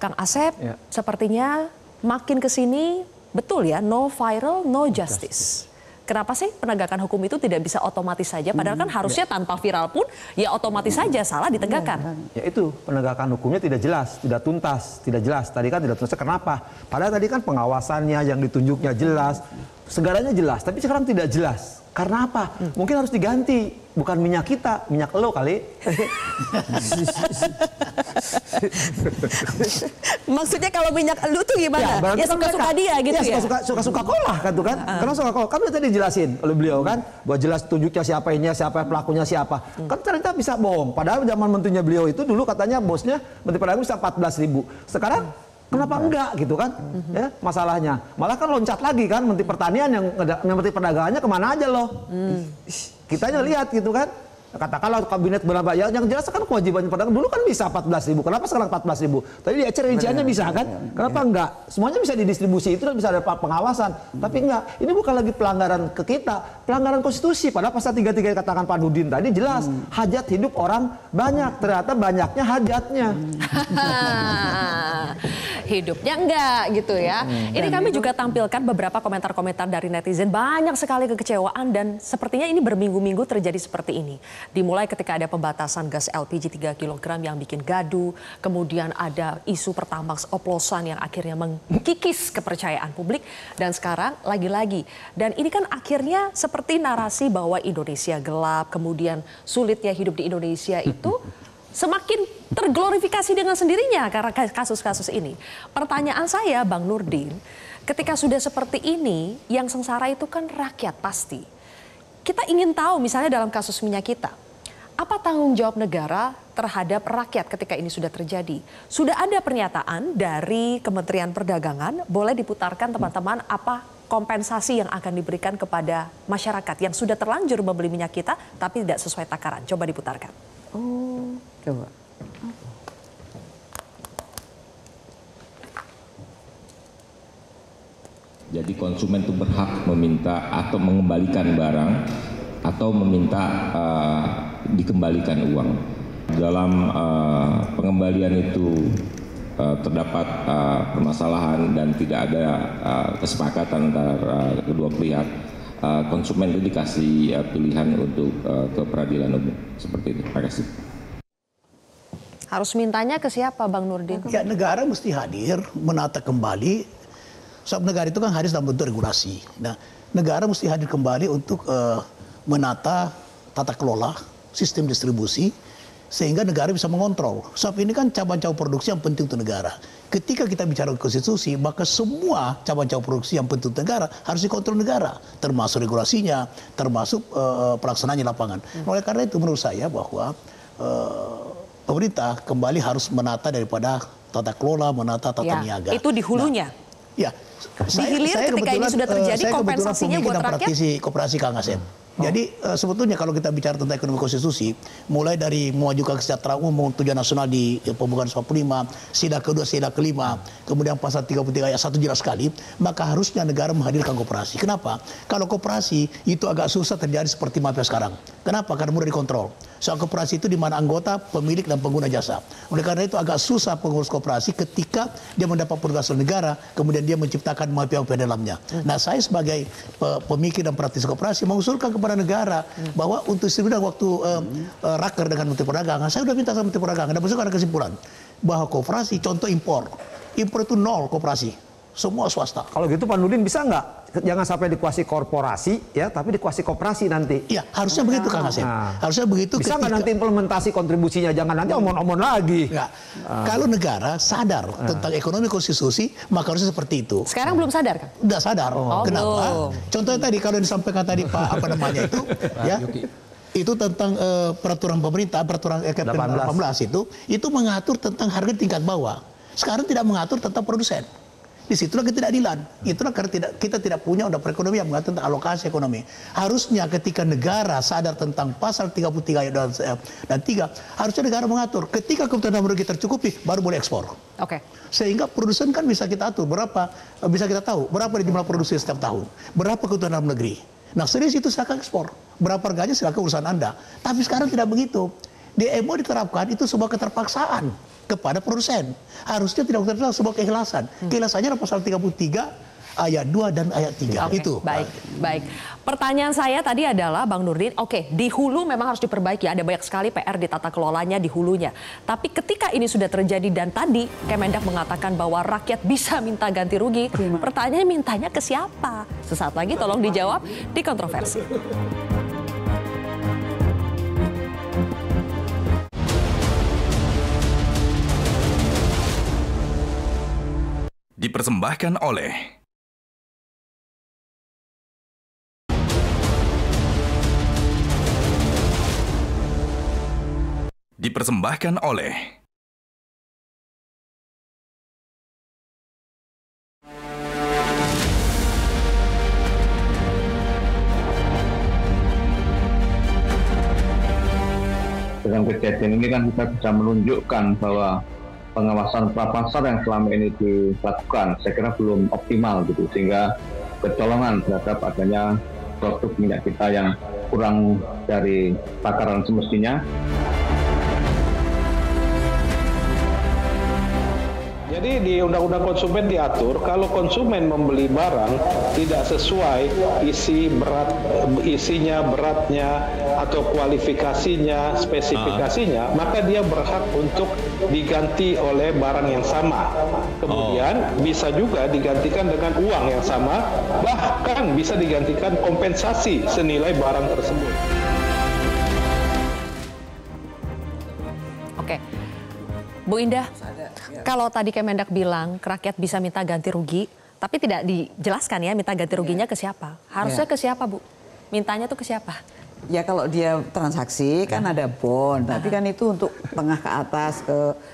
Speaker 2: Kang Asep, sepertinya makin ke sini betul ya, no viral, no justice. Kenapa sih penegakan hukum itu tidak bisa otomatis saja? Padahal kan harusnya tanpa viral pun ya otomatis saja salah ditegakkan.
Speaker 1: Ya itu, penegakan hukumnya tidak jelas, tidak tuntas, tidak jelas. Tadi kan tidak tuntas, kenapa? Padahal tadi kan pengawasannya yang ditunjuknya jelas, segalanya jelas, tapi sekarang tidak jelas. Karena apa? Mungkin harus diganti, bukan minyak kita, minyak lo kali.
Speaker 2: Maksudnya kalau minyak lu tuh gimana? Ya suka-suka dia gitu ya?
Speaker 1: Suka-suka kolah kan tuh kan. Karena suka kolah, kan tadi dijelasin oleh beliau kan. Buat jelas tunjuknya siapa ini, siapa pelakunya siapa. Kan ternyata bisa bohong. Padahal zaman menterinya beliau itu dulu katanya bosnya Menteri Perdagangan bisa 14.000. Sekarang kenapa enggak gitu kan? Ya, masalahnya. Malah kan loncat lagi kan Menteri Pertanian yang Menteri Perdagangannya kemana aja loh. Kita aja lihat gitu kan. katakanlah kabinet berapa yang jelas kan kewajiban pedagang dulu kan bisa 14.000, kenapa sekarang 14.000? Tadi di ecer rinciannya bisa kan, kenapa enggak? Semuanya bisa didistribusi itu dan bisa ada pengawasan, tapi enggak. Ini bukan lagi pelanggaran ke kita, pelanggaran konstitusi. Padahal pasal 33 yang katakan Pak Nurdin tadi jelas hajat hidup orang banyak, ternyata banyaknya hajatnya.
Speaker 2: Hidupnya enggak gitu ya. Ini kami juga tampilkan beberapa komentar-komentar dari netizen, banyak sekali kekecewaan dan sepertinya ini berminggu-minggu terjadi seperti ini. Dimulai ketika ada pembatasan gas LPG 3 kg yang bikin gaduh, kemudian ada isu Pertamax oplosan yang akhirnya mengkikis kepercayaan publik, dan sekarang lagi-lagi. Dan ini kan akhirnya seperti narasi bahwa Indonesia gelap, kemudian sulitnya hidup di Indonesia itu semakin terglorifikasi dengan sendirinya karena kasus-kasus ini. Pertanyaan saya, Bang Nurdin, ketika sudah seperti ini, yang sengsara itu kan rakyat pasti. Kita ingin tahu misalnya dalam kasus minyak kita, apa tanggung jawab negara terhadap rakyat ketika ini sudah terjadi? Sudah ada pernyataan dari Kementerian Perdagangan, boleh diputarkan teman-teman apa kompensasi yang akan diberikan kepada masyarakat yang sudah terlanjur membeli minyak kita tapi tidak sesuai takaran. Coba diputarkan.
Speaker 10: Oh, coba.
Speaker 11: Jadi konsumen itu berhak meminta atau mengembalikan barang atau meminta dikembalikan uang. Dalam pengembalian itu terdapat permasalahan dan tidak ada kesepakatan antara kedua pihak, konsumen itu dikasih pilihan untuk ke peradilan umum. Seperti itu. Terima kasih.
Speaker 2: Harus mintanya ke siapa, Bang Nurdin?
Speaker 6: Ya, negara mesti hadir menata kembali. Sebab negara itu kan hadir dalam bentuk regulasi. Nah, negara mesti hadir kembali untuk menata tata kelola sistem distribusi sehingga negara bisa mengontrol. Sebab ini kan cabang-cabang produksi yang penting untuk negara. Ketika kita bicara konstitusi, maka semua cabang-cabang produksi yang penting untuk negara harus dikontrol negara, termasuk regulasinya, termasuk pelaksanaannya lapangan. Oleh karena itu menurut saya bahwa pemerintah kembali harus menata daripada tata kelola, menata tata niaga.
Speaker 2: Itu di hulunya.
Speaker 6: Ya,
Speaker 2: di hilir ketika ini sudah terjadi kompensasinya buat rakyat.
Speaker 6: Koperasi Kang Asep. Jadi sebetulnya kalau kita bicara tentang ekonomi konstitusi, mulai dari memajukan kesejahteraan umum, tujuan nasional di pembukaan 45, sila kedua, sila kelima, kemudian pasal 33 ayat 1 jelas sekali, maka harusnya negara menghadirkan koperasi. Kenapa? Kalau koperasi itu agak susah terjadi seperti mafia sekarang. Kenapa? Karena mudah dikontrol. Soal koperasi itu di mana anggota, pemilik, dan pengguna jasa. Oleh karena itu agak susah pengurus koperasi ketika dia mendapat prioritas negara, kemudian dia menciptakan mafia-mafia dalamnya. Nah, saya sebagai pemikir dan praktisi koperasi mengusulkan kepada negara bahwa untuk sebelum waktu raker dengan Menteri Perdagangan, saya sudah minta sama Menteri Perdagangan dan besok ada kesimpulan bahwa koperasi, contoh impor itu nol koperasi. Semua swasta.
Speaker 1: Kalau gitu Pak Nurdin bisa nggak jangan sampai dikuasai korporasi ya, tapi dikuasai koperasi nanti?
Speaker 6: Iya, harusnya begitu Kang Asep. Harusnya begitu.
Speaker 1: Bisa nggak nanti implementasi kontribusinya? Jangan nanti omon-omon lagi.
Speaker 6: Kalau negara sadar tentang ekonomi konstitusi, maka harusnya seperti itu.
Speaker 2: Sekarang belum sadar kan?
Speaker 6: Udah sadar. Kenapa? Contohnya tadi kalau yang disampaikan tadi Pak apa namanya itu, ya. Itu tentang peraturan pemerintah, peraturan 18 itu mengatur tentang harga tingkat bawah. Sekarang tidak mengatur tentang produsen. Disitulah ketidakadilan. Itulah karena kita tidak punya undang perekonomian yang mengatur tentang alokasi ekonomi. Harusnya ketika negara sadar tentang pasal 33 dan 3, harusnya negara mengatur. Ketika kebutuhan dalam negeri tercukupi, baru boleh ekspor.
Speaker 2: Oke.
Speaker 6: Sehingga produsen kan bisa kita atur berapa, bisa kita tahu berapa jumlah produksi setiap tahun, berapa kebutuhan dalam negeri. Nah, serius itu silakan ekspor. Berapa harganya silakan urusan Anda. Tapi sekarang tidak begitu. DMO diterapkan itu sebuah keterpaksaan kepada produsen. Harusnya tidak terjadi sebuah keikhlasan. Keikhlasannya adalah pasal 33 ayat 2 dan ayat 3.
Speaker 2: Oke,
Speaker 6: itu.
Speaker 2: Baik. Pertanyaan saya tadi adalah Bang Nurdin, oke, di hulu memang harus diperbaiki. Ada banyak sekali PR di tata kelolanya di hulunya. Tapi ketika ini sudah terjadi dan tadi Kemendak mengatakan bahwa rakyat bisa minta ganti rugi. Pertanyaannya mintanya ke siapa? Sesaat lagi tolong dijawab di Kontroversi.
Speaker 8: Dipersembahkan oleh
Speaker 12: Dengan kejadian ini kan kita bisa menunjukkan bahwa pengawasan prapasar yang selama ini dilakukan saya kira belum optimal gitu, sehingga kecolongan terhadap adanya produk minyak kita yang kurang dari takaran semestinya.
Speaker 13: Jadi di Undang-Undang Konsumen diatur kalau konsumen membeli barang tidak sesuai isinya, beratnya, atau kualifikasinya, spesifikasinya, maka dia berhak untuk diganti oleh barang yang sama. Kemudian bisa juga digantikan dengan uang yang sama, bahkan bisa digantikan kompensasi senilai barang tersebut.
Speaker 2: Oke, Bu Indah, kalau tadi Kemendak bilang rakyat bisa minta ganti rugi, tapi tidak dijelaskan ya minta ganti ruginya ke siapa. Harusnya ke siapa, Bu? Mintanya tuh ke siapa?
Speaker 10: Ya kalau dia transaksi kan ada bond, tapi kan itu untuk tengah ke atas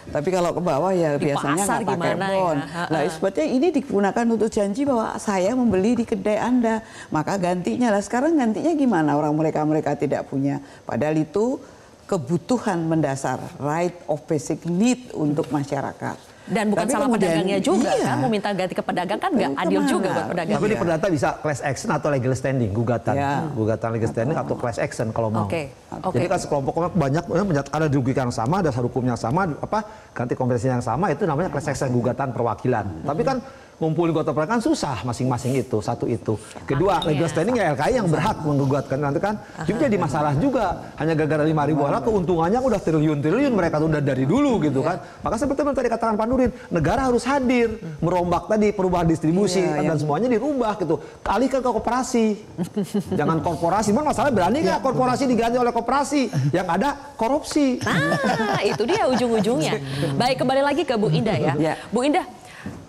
Speaker 10: tapi kalau ke bawah ya
Speaker 2: di
Speaker 10: biasanya
Speaker 2: pasar
Speaker 10: nggak pakai
Speaker 2: gimana
Speaker 10: bond.
Speaker 2: ya?
Speaker 10: Nah sebetulnya ini digunakan untuk janji bahwa saya membeli di kedai Anda, maka gantinya lah. Sekarang gantinya gimana? Orang mereka tidak punya. Padahal itu kebutuhan mendasar, right of basic need untuk masyarakat.
Speaker 2: Dan bukan
Speaker 10: tapi
Speaker 2: salah pedagangnya juga kan, mau minta ganti ke pedagang kan nggak adil juga buat pedagang.
Speaker 1: Tapi di perdata bisa class action atau legal standing, gugatan legal standing atau class action kalau mau. Jadi kan sekelompok banyak ada dirugikan yang sama, dasar hukumnya sama, ganti kompensasi yang sama, itu namanya class action, gugatan perwakilan. Tapi kan ngumpulin gotong royong kan susah masing-masing itu, satu itu. Kedua, legal standing ya LKI yang berhak menggugatkan nanti kan. Jadi jadi masalah juga. Hanya gara-gara 5.000 orang keuntungannya udah triliun-triliun mereka tuh udah dari dulu gitu kan. Maka seperti yang tadi katakan Pak Nurdin, negara harus hadir merombak tadi perubahan distribusi dan semuanya dirubah gitu. Alihkan ke koperasi. Jangan korporasi. Masalah berani nggak korporasi diganti oleh koperasi? Yang ada korupsi.
Speaker 2: Nah, itu dia ujung-ujungnya. Baik, kembali lagi ke Bu Indah ya. Bu Indah,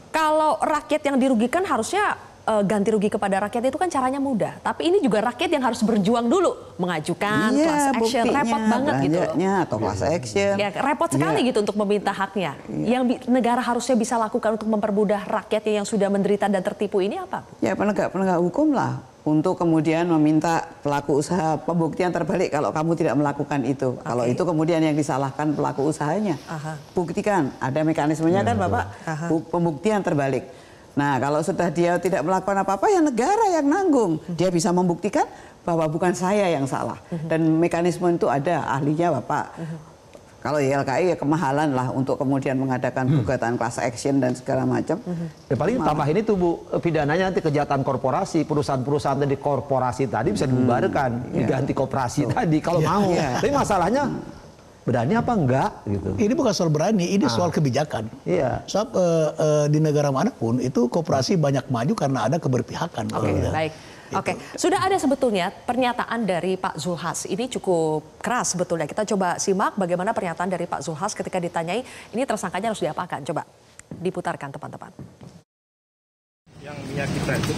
Speaker 2: kalau rakyat yang dirugikan harusnya ganti rugi kepada rakyat itu kan caranya mudah. Tapi ini juga rakyat yang harus berjuang dulu. Mengajukan class action, repot banget gitu loh.
Speaker 10: Atau class action.
Speaker 2: Ya, repot sekali gitu untuk meminta haknya. Yang negara harusnya bisa lakukan untuk mempermudah rakyatnya yang sudah menderita dan tertipu ini apa?
Speaker 10: Ya penegak hukum lah. Untuk kemudian meminta pelaku usaha pembuktian terbalik kalau kamu tidak melakukan itu. Kalau itu kemudian yang disalahkan pelaku usahanya. Buktikan, ada mekanismenya kan Bapak, pembuktian terbalik. Nah kalau sudah dia tidak melakukan apa-apa ya negara yang nanggung. Dia bisa membuktikan bahwa bukan saya yang salah. Dan mekanisme itu ada, ahlinya Bapak. Kalau YLKI ya kemahalan lah untuk kemudian mengadakan gugatan class action dan segala macam.
Speaker 1: Ya, paling tambahin itu Bu, pidananya nanti kejahatan korporasi, perusahaan-perusahaan tadi korporasi tadi bisa dibubarkan, diganti koperasi tadi kalau mau. Tapi masalahnya berani apa enggak gitu.
Speaker 6: Ini bukan soal berani, ini soal kebijakan. Sebab di negara manapun itu koperasi banyak maju karena ada keberpihakan.
Speaker 2: Baik. Oke, sudah ada sebetulnya pernyataan dari Pak Zulhas. Ini cukup keras sebetulnya. Kita coba simak bagaimana pernyataan dari Pak Zulhas ketika ditanyai ini tersangkanya harus diapakan. Coba diputarkan teman-teman.
Speaker 14: Yang minyak kita itu.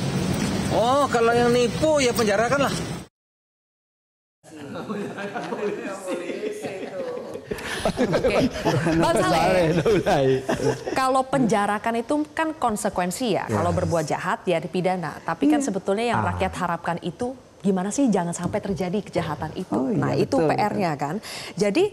Speaker 14: Oh, kalau yang nipu ya penjarakan lah.
Speaker 2: Bang Saleh, kalau penjarakan itu kan konsekuensi ya. Kalau berbuat jahat ya dipidana. Tapi kan sebetulnya yang rakyat harapkan itu gimana sih jangan sampai terjadi kejahatan itu. Nah itu PR-nya kan. Jadi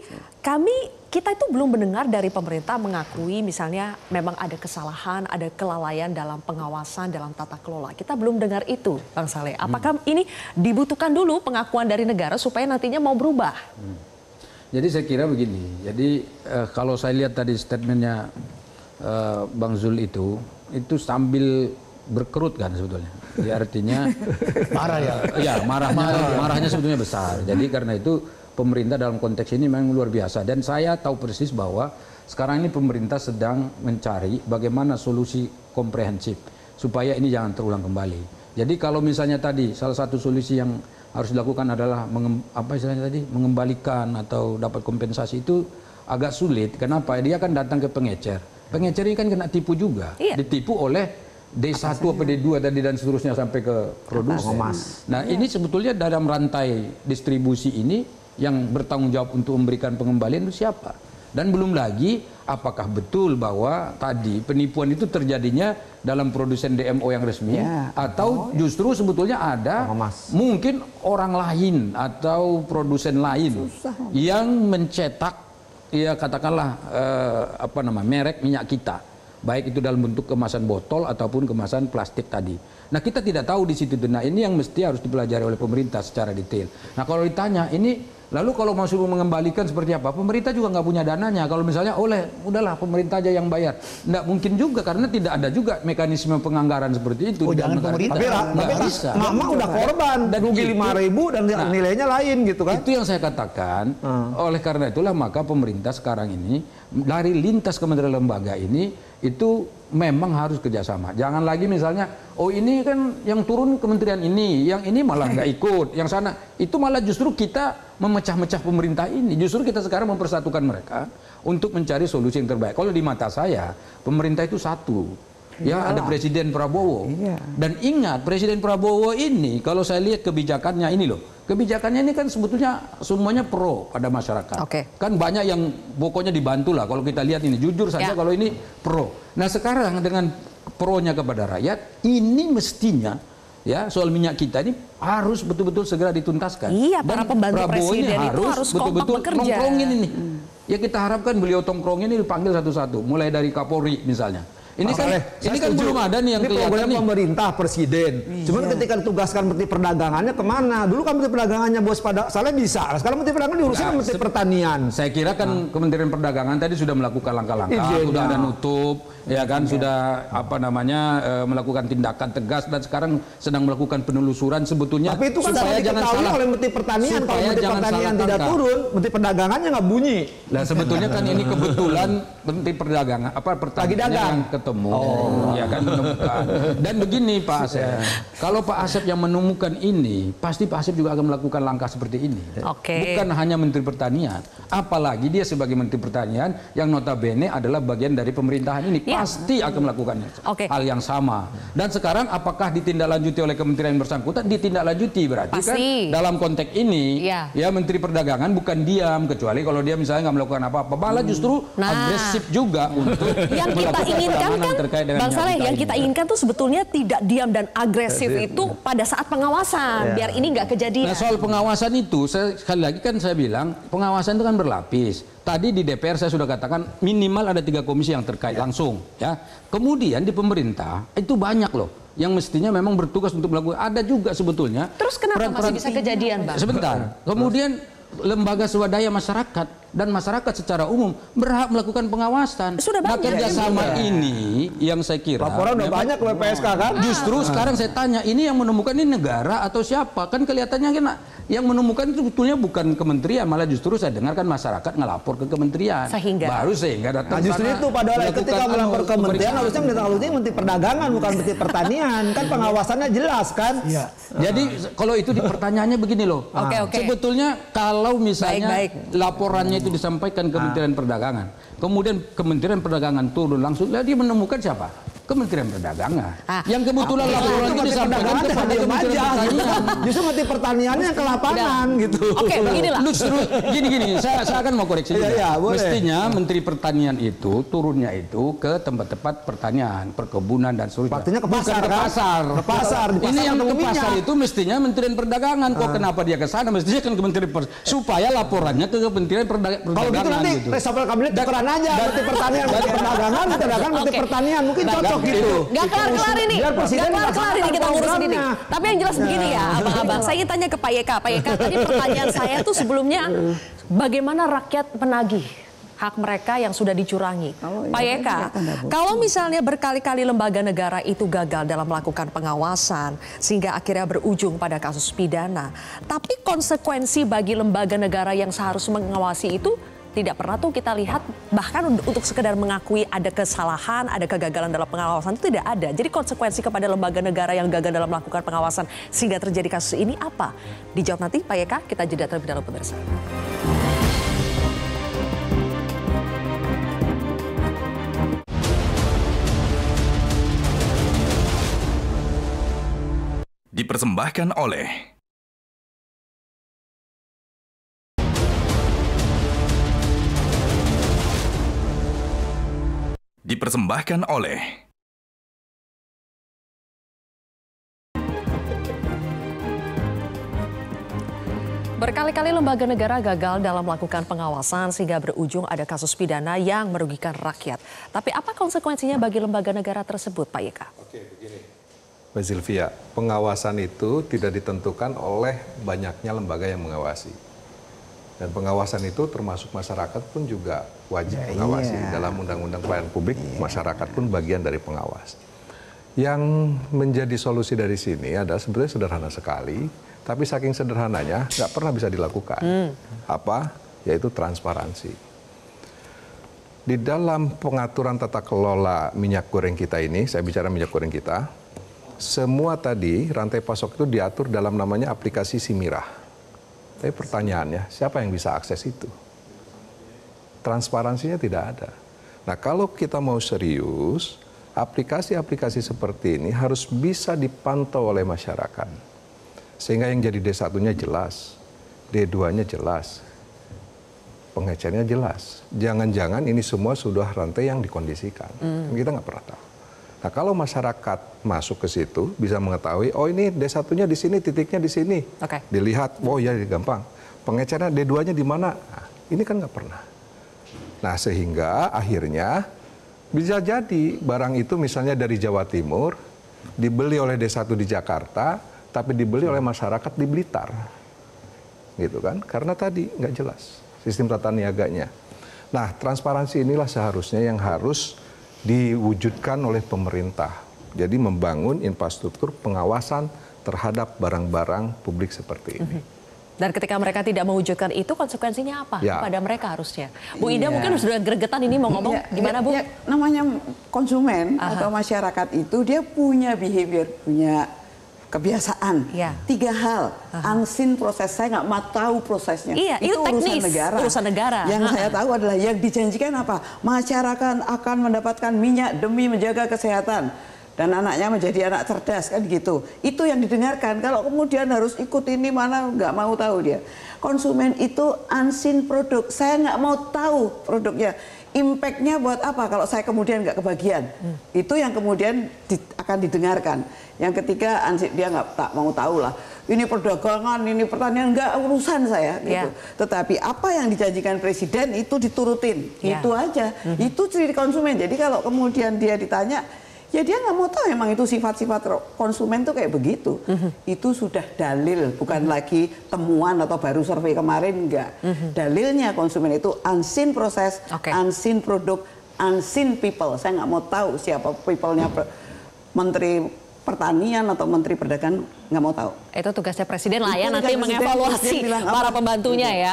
Speaker 2: kita itu belum mendengar dari pemerintah mengakui misalnya memang ada kesalahan, ada kelalaian dalam pengawasan, dalam tata kelola. Kita belum dengar itu Bang Saleh. Apakah ini dibutuhkan dulu pengakuan dari negara supaya nantinya mau berubah?
Speaker 7: Jadi saya kira begini, jadi kalau saya lihat tadi statementnya Bang Zul itu sambil berkerut kan sebetulnya. Ya artinya
Speaker 6: marah ya.
Speaker 7: Ya marahnya sebetulnya besar. Jadi karena itu pemerintah dalam konteks ini memang luar biasa. Dan saya tahu persis bahwa sekarang ini pemerintah sedang mencari bagaimana solusi komprehensif supaya ini jangan terulang kembali. Jadi kalau misalnya tadi salah satu solusi yang harus dilakukan adalah mengembalikan atau dapat kompensasi itu agak sulit. Kenapa? Dia kan datang ke pengecer. Pengecer ini kan kena tipu juga. Ditipu oleh D1 apa D2 tadi dan seterusnya sampai ke produsen. Nah ini sebetulnya dalam rantai distribusi ini yang bertanggung jawab untuk memberikan pengembalian itu siapa? Dan belum lagi apakah betul bahwa tadi penipuan itu terjadinya dalam produsen DMO yang resmi atau justru sebetulnya ada mungkin orang lain atau produsen lain yang mencetak ya katakanlah merek minyak kita, baik itu dalam bentuk kemasan botol ataupun kemasan plastik tadi. Nah, kita tidak tahu di situ. Nah, ini yang mesti harus dipelajari oleh pemerintah secara detail. Nah, kalau ditanya ini lalu kalau mau suruh mengembalikan seperti apa? Pemerintah juga nggak punya dananya. Kalau misalnya udahlah pemerintah aja yang bayar. Nggak mungkin juga karena tidak ada juga mekanisme penganggaran seperti itu.
Speaker 6: Jangan pemerintah.
Speaker 1: Tapi Mama udah korban dan rugi 5.000 dan nilainya lain gitu kan.
Speaker 7: Itu yang saya katakan. Oleh karena itulah maka pemerintah sekarang ini dari lintas kementerian lembaga ini itu memang harus kerjasama. Jangan lagi misalnya, oh ini kan yang turun kementerian ini, yang ini malah nggak ikut, yang sana. Itu malah justru kita memecah-mecah pemerintah ini. Justru kita sekarang mempersatukan mereka untuk mencari solusi yang terbaik. Kalau di mata saya, pemerintah itu satu. Ya, ada Presiden Prabowo. Dan ingat, Presiden Prabowo ini, kalau saya lihat kebijakannya ini loh, kebijakannya ini kan sebetulnya semuanya pro pada masyarakat. Kan banyak yang pokoknya dibantu lah kalau kita lihat ini. Jujur saja kalau ini pro. Nah sekarang dengan pro-nya kepada rakyat, ini mestinya ya soal minyak kita ini harus betul-betul segera dituntaskan.
Speaker 2: Iya, para pembantu
Speaker 7: Prabowo
Speaker 2: presiden
Speaker 7: ini
Speaker 2: itu harus
Speaker 7: betul-betul
Speaker 2: bekerja.
Speaker 7: nongkrongin ini. Ya kita harapkan beliau tongkrongin ini dipanggil satu-satu, mulai dari Kapolri misalnya. Ini kan belum ada nih yang kelihatan
Speaker 1: program
Speaker 7: nih.
Speaker 1: pemerintah presiden. Cuman ketika ditugaskan Menteri Perdagangannya kemana? Dulu kan Menteri Perdagangannya bos pada salah bisa. Sekarang Menteri Perdagangan diurusin Menteri Pertanian.
Speaker 7: Saya kira kan Kementerian Perdagangan tadi sudah melakukan langkah-langkah, sudah ada nutup, ya kan, sudah melakukan tindakan tegas dan sekarang sedang melakukan penelusuran sebetulnya.
Speaker 1: Tapi itu kan supaya jangan salah oleh Menteri Pertanian. Kalau Menteri Pertanian tidak turun, Menteri Perdagangannya nggak bunyi.
Speaker 7: Nah sebetulnya kan ini kebetulan Menteri Perdagangan Pertanian yang ketemu, ya kan menemukan. Dan begini Pak Asep, kalau Pak Asep yang menemukan ini, pasti Pak Asep juga akan melakukan langkah seperti ini. Bukan hanya Menteri Pertanian, apalagi dia sebagai Menteri Pertanian yang notabene adalah bagian dari pemerintahan ini, pasti akan melakukan hal yang sama. Dan sekarang apakah ditindaklanjuti oleh kementerian yang bersangkutan? Ditindaklanjuti berarti kan dalam konteks ini ya Menteri Perdagangan bukan diam, kecuali kalau dia misalnya nggak melakukan apa-apa, malah justru agresif juga untuk
Speaker 2: yang kita inginkan kan, Bang Saleh, yang kita inginkan tuh sebetulnya tidak diam dan agresif itu pada saat pengawasan, biar ini nggak kejadian.
Speaker 7: Nah soal pengawasan itu, sekali lagi kan saya bilang, pengawasan itu kan berlapis. Tadi di DPR saya sudah katakan minimal ada 3 komisi yang terkait langsung, ya. Kemudian di pemerintah itu banyak loh yang mestinya memang bertugas untuk melakukan. Ada juga sebetulnya.
Speaker 2: Terus kenapa masih bisa kejadian, Bang?
Speaker 7: Sebentar. Kemudian lembaga swadaya masyarakat dan masyarakat secara umum berhak melakukan pengawasan.
Speaker 2: Sudah banyak.
Speaker 7: Nah, kerjasama ini yang saya kira
Speaker 1: laporan udah banyak ke PSK kan.
Speaker 7: Justru sekarang saya tanya, ini yang menemukan ini negara atau siapa? Kan kelihatannya kan yang menemukan itu sebetulnya bukan kementerian, malah justru saya dengarkan masyarakat ngelapor ke kementerian. Sehingga datang.
Speaker 1: Nah, justru itu padahal ketika melapor ke kementerian harusnya Menteri Perdagangan bukan Menteri Pertanian. Kan pengawasannya jelas kan.
Speaker 7: Jadi kalau itu pertanyaannya begini loh. Sebetulnya kalau misalnya laporannya itu disampaikan ke Kementerian Perdagangan, kemudian Kementerian Perdagangan turun langsung, dia menemukan siapa? Kementerian Perdagangan. Yang kebetulan laporan itu disampaikan kepada Kementerian Pertanian.
Speaker 1: Justru Menteri Pertaniannya yang ke lapangan gitu.
Speaker 2: Beginilah.
Speaker 7: Gini, saya akan mau koreksi. Mestinya Menteri Pertanian itu turunnya itu ke tempat-tempat pertanian, perkebunan dan seterusnya.
Speaker 1: Artinya ke pasar,
Speaker 7: bukan ke pasar.
Speaker 1: Ke pasar.
Speaker 7: Ini yang ke pasar itu mestinya Kementerian Perdagangan. Kok kenapa dia ke sana? Mestinya kan Kementerian supaya laporannya ke Kementerian Perdagangan.
Speaker 1: Kalau gitu nanti reshuffle kabinet tukeran aja Menteri Pertanian, Menteri Perdagangan, Menteri Pertanian mungkin cocok gitu.
Speaker 2: Gak kelar-kelar ini. Gak kelar-kelar ini kita ngurusin ini. Tapi yang jelas begini ya, abang-abang. Saya ingin tanya ke Pak Yeka. Pak Yeka, tadi pertanyaan saya tuh sebelumnya, bagaimana rakyat menagih hak mereka yang sudah dicurangi? Pak Yeka, kalau misalnya berkali-kali lembaga negara itu gagal dalam melakukan pengawasan sehingga akhirnya berujung pada kasus pidana, tapi konsekuensi bagi lembaga negara yang seharusnya mengawasi itu tidak pernah tuh kita lihat, bahkan untuk sekedar mengakui ada kesalahan, ada kegagalan dalam pengawasan itu tidak ada. Jadi konsekuensi kepada lembaga negara yang gagal dalam melakukan pengawasan sehingga terjadi kasus ini apa? Dijawab nanti Pak Yeka, kita jeda terlebih dahulu pemirsa.
Speaker 8: Dipersembahkan oleh Dipersembahkan oleh
Speaker 2: berkali-kali lembaga negara gagal dalam melakukan pengawasan sehingga berujung ada kasus pidana yang merugikan rakyat. Tapi apa konsekuensinya bagi lembaga negara tersebut, Pak Yeka?
Speaker 9: Oke, begini. Mbak Sylvia, pengawasan itu tidak ditentukan oleh banyaknya lembaga yang mengawasi. Dan pengawasan itu termasuk masyarakat pun juga wajib mengawasi. Dalam Undang-Undang Pelayanan Publik, masyarakat pun bagian dari pengawas. Yang menjadi solusi dari sini adalah sebenarnya sederhana sekali. Tapi saking sederhananya nggak pernah bisa dilakukan. Apa? Yaitu transparansi. Di dalam pengaturan tata kelola minyak goreng kita ini, saya bicara minyak goreng kita, semua tadi rantai pasok itu diatur dalam namanya aplikasi Simirah. Tapi pertanyaannya, siapa yang bisa akses itu? Transparansinya tidak ada. Nah, kalau kita mau serius, aplikasi-aplikasi seperti ini harus bisa dipantau oleh masyarakat. Sehingga yang jadi D1-nya jelas, D2-nya jelas, pengecekannya jelas. Jangan-jangan ini semua sudah rantai yang dikondisikan. Kita nggak pernah tahu. Nah, kalau masyarakat masuk ke situ, bisa mengetahui, oh ini D1-nya di sini, titiknya di sini. Dilihat, oh ya gampang. Pengecekannya D2-nya di mana? Nah, ini kan nggak pernah. Nah, sehingga akhirnya bisa jadi barang itu misalnya dari Jawa Timur, dibeli oleh D1 di Jakarta, tapi dibeli oleh masyarakat di Blitar, gitu kan? Karena tadi nggak jelas sistem tata niaganya. Nah, transparansi inilah seharusnya yang harus diwujudkan oleh pemerintah. Jadi membangun infrastruktur pengawasan terhadap barang-barang publik seperti ini.
Speaker 2: Dan ketika mereka tidak mewujudkan itu, konsekuensinya apa kepada mereka harusnya? Bu Ida mungkin sudah gregetan ini mau ngomong, gimana Bu?
Speaker 10: Namanya konsumen atau masyarakat itu dia punya behavior, punya kebiasaan. 3 hal, unseen proses, saya nggak mau tahu prosesnya.
Speaker 2: Itu teknis, urusan negara.
Speaker 10: Yang saya tahu adalah yang dijanjikan apa? Masyarakat akan mendapatkan minyak demi menjaga kesehatan dan anaknya menjadi anak cerdas, kan gitu. Itu yang didengarkan. Kalau kemudian harus ikut ini mana, nggak mau tahu dia. Konsumen itu unseen produk, saya nggak mau tahu produknya. Impact-nya buat apa kalau saya kemudian nggak kebagian? Itu yang kemudian akan didengarkan. Yang ketiga, dia nggak tak mau tahu lah. Ini perdagangan, ini pertanian, nggak urusan saya. Gitu. Tetapi apa yang dijanjikan Presiden itu diturutin. Itu aja. Itu ciri konsumen. Jadi kalau kemudian dia ditanya, ya dia nggak mau tahu emang itu sifat-sifat konsumen tuh kayak begitu. Itu sudah dalil, bukan lagi temuan atau baru survei kemarin, enggak. Dalilnya konsumen itu unseen proses, unseen produk, unseen people. Saya nggak mau tahu siapa people-nya, Menteri Pertanian atau Menteri Perdagangan, nggak mau tahu.
Speaker 2: Itu tugasnya Presiden lah ya, nanti mengevaluasi para pembantunya ya.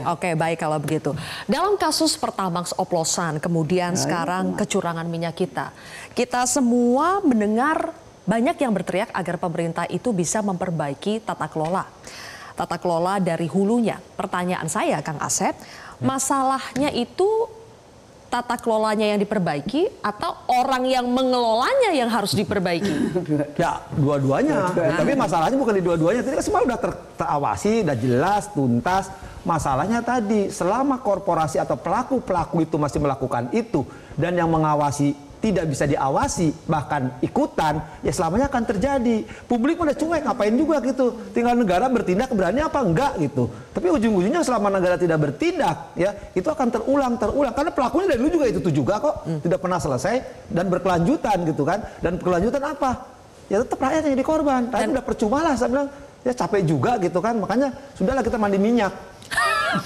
Speaker 2: Oke, baik kalau begitu. Dalam kasus Pertamax oplosan, kemudian sekarang kecurangan minyak kita semua mendengar banyak yang berteriak agar pemerintah itu bisa memperbaiki tata kelola. Tata kelola dari hulunya. Pertanyaan saya, Kang Asep, masalahnya itu tata kelolanya yang diperbaiki atau orang yang mengelolanya yang harus diperbaiki?
Speaker 1: Ya, dua-duanya. Tapi masalahnya bukan di dua-duanya. Tadi semua udah terawasi, udah jelas, tuntas. Masalahnya tadi, selama korporasi atau pelaku-pelaku itu masih melakukan itu dan yang mengawasi tidak bisa diawasi, bahkan ikutan, ya selamanya akan terjadi. Publik udah cuek, ngapain juga gitu. Tinggal negara bertindak berani apa enggak gitu. Tapi ujung-ujungnya selama negara tidak bertindak, ya itu akan terulang. Karena pelakunya dari dulu juga itu juga kok. Tidak pernah selesai dan berkelanjutan gitu kan. Dan berkelanjutan apa? Ya tetap rakyat yang jadi korban. Rakyat udah percuma lah, saya bilang. Ya capek juga gitu kan. Makanya sudahlah kita mandi minyak.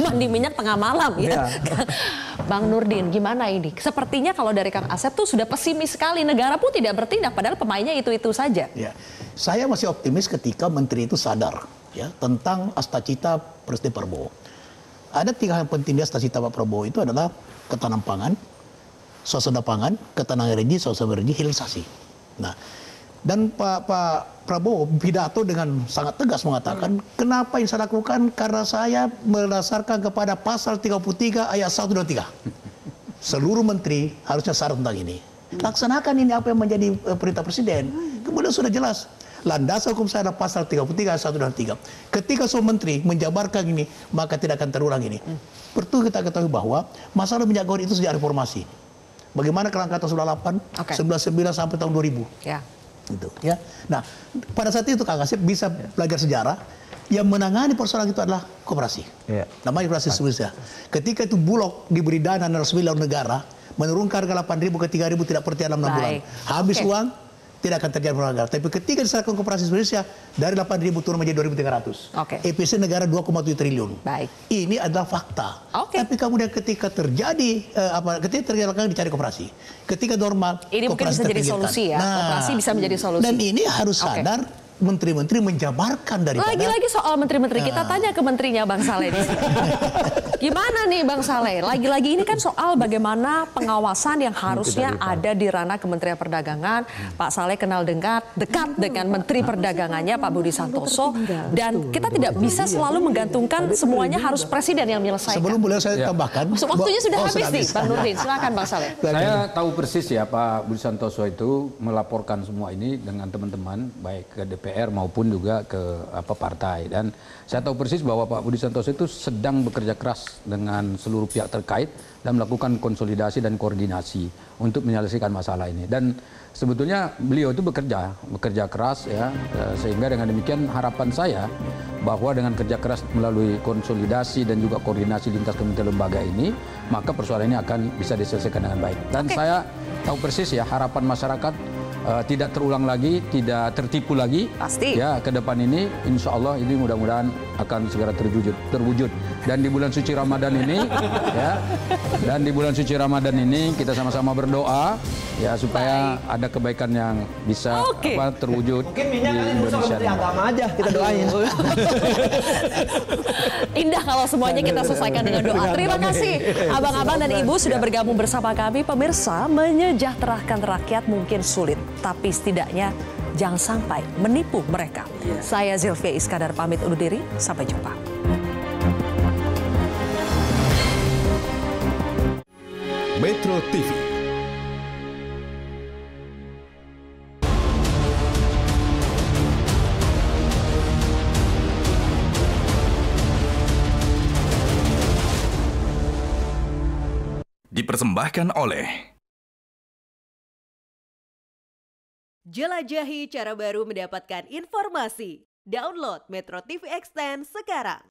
Speaker 2: Mandi minyak tengah malam ya. Bang Nurdin, gimana ini? Sepertinya kalau dari Kang Asep tuh sudah pesimis sekali, negara pun tidak bertindak, padahal pemainnya itu-itu saja.
Speaker 6: Ya, saya masih optimis ketika menteri itu sadar ya tentang astacita Presiden Prabowo. Ada 3 hal penting di astacita Pak Prabowo itu adalah ketahanan pangan, suasana pangan, ketenangan energi, suasana energi, hilirisasi. Nah, dan Pak Prabowo pidato dengan sangat tegas mengatakan, kenapa yang saya lakukan? Karena saya berdasarkan kepada pasal 33 ayat 1 dan 3. Seluruh menteri harusnya sadar tentang ini. Laksanakan ini apa yang menjadi perintah Presiden. Kemudian sudah jelas. Landasan hukum saya adalah pasal 33 ayat 1 dan 3. Ketika semua menteri menjabarkan ini, maka tidak akan terulang ini. Perlu kita ketahui bahwa masalah minyak goreng itu sejak reformasi. Bagaimana kerangka tahun 98, 99 sampai tahun 2000.
Speaker 2: Ya.
Speaker 6: Gitu, ya. Nah, pada saat itu Kang Asep bisa belajar sejarah. Yang menangani persoalan itu adalah koperasi. Namanya koperasi Indonesia. Ketika itu Bulog diberi dana resmi oleh negara, menurunkan harga 8.000 ke 3.000 tidak percaya dalam 6 bulan. Habis uang, tidak akan terjadi penurunan. Tapi ketika diserahkan koperasi Indonesia, dari 8.000 turun menjadi 2.300. EPC negara 2,7 triliun. Ini adalah fakta. Tapi kemudian ketika terjadi, ketika terjadi dicari koperasi. Ketika normal,
Speaker 2: ini mungkin bisa jadi solusi ya. Koperasi bisa menjadi solusi.
Speaker 6: Dan ini harus sadar, menteri-menteri menjabarkan daripada...
Speaker 2: Lagi-lagi soal menteri-menteri, kita tanya ke menterinya Bang Saleh. Gimana nih Bang Saleh? Lagi-lagi ini kan soal bagaimana pengawasan yang harusnya ada di ranah Kementerian Perdagangan. Pak Saleh kenal dekat dengan Menteri Perdagangannya Pak Budi Santoso. Dan kita tidak bisa selalu menggantungkan semuanya harus Presiden yang menyelesaikan.
Speaker 6: Sebelum boleh saya tambahkan.
Speaker 2: Waktunya sudah habis nih Bang Nurdin. Silakan Bang Saleh.
Speaker 7: Saya tahu persis ya Pak Budi Santoso itu melaporkan semua ini dengan teman-teman baik ke DPR maupun juga ke partai, dan saya tahu persis bahwa Pak Budi Santoso itu sedang bekerja keras dengan seluruh pihak terkait dan melakukan konsolidasi dan koordinasi untuk menyelesaikan masalah ini. Dan sebetulnya beliau itu bekerja keras ya, sehingga dengan demikian harapan saya bahwa dengan kerja keras melalui konsolidasi dan juga koordinasi lintas kementerian lembaga ini, maka persoalan ini akan bisa diselesaikan dengan baik. Dan saya tahu persis ya harapan masyarakat tidak terulang lagi, tidak tertipu lagi.
Speaker 2: Pasti.
Speaker 7: Ya, ke depan ini insya Allah ini mudah-mudahan akan segera terwujud. Dan di bulan suci Ramadan ini ya, dan di bulan suci Ramadan ini kita sama-sama berdoa ya supaya ada kebaikan yang bisa terwujud di Indonesia.
Speaker 1: Agama aja kita doain.
Speaker 2: Indah kalau semuanya kita selesaikan dengan doa. Terima kasih abang-abang dan ibu sudah bergabung bersama kami. Pemirsa, menyejahterakan rakyat mungkin sulit, tapi setidaknya jangan sampai menipu mereka. Saya Zilvia Iskandar pamit undur diri, sampai jumpa.
Speaker 8: Metro TV. Dipersembahkan oleh
Speaker 15: Jelajahi cara baru mendapatkan informasi. Download Metro TV Extend sekarang.